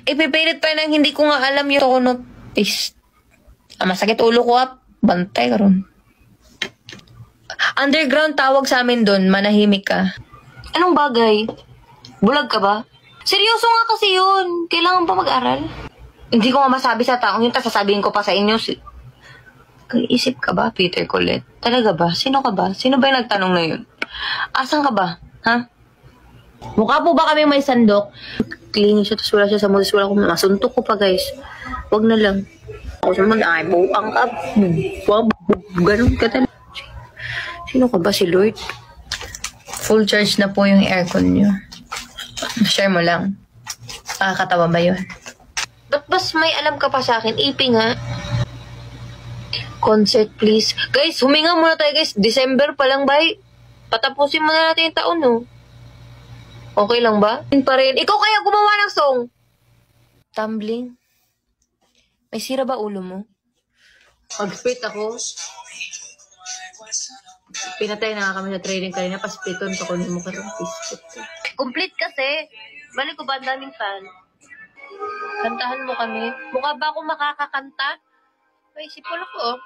Ipipilit pa nang hindi ko nga alam yung tono. Is, masakit ulo ko bantay karon. Underground tawag sa amin doon, manahimik ka. Anong bagay? Bulag ka ba? Seryoso nga kasi yun. Kailangan pa mag-aral? Hindi ko nga masabi sa taong yun, tapos sasabihin ko pa sa inyo. Isip ka ba, Peter Colette? Talaga ba? Sino ka ba? Sino ba yung nagtanong na yun? Asan ka ba? Ha? Mukha po ba kami may sandok? Clingy siya, tapos wala siya sa mo, tapos wala ko, masuntok ko pa, guys. Wag na lang. Ako sa mga, ay, buang ka. Ganun ka talaga. Sino ka ba, si Lloyd? Full charge na po yung aircon nyo. Share mo lang. Nakakatawa ba yun? Ba't bas may alam ka pa sa akin? Iping ha? Concert please. Guys, huminga muna tayo guys. December pa lang ba? Patapusin muna natin yung taon no? Okay lang ba? Pa rin. Ikaw kaya gumawa ng song? Tumbling? May sira ba ulo mo? Pag-spit ako. Pinatay na nga kami sa training kanina. Paspiton ka kunin mo ka rin. Complete kasi. Balik ko ba ang daming fan? Kantahan mo kami. Mukha ba ako makakakanta? May sipol ako oh.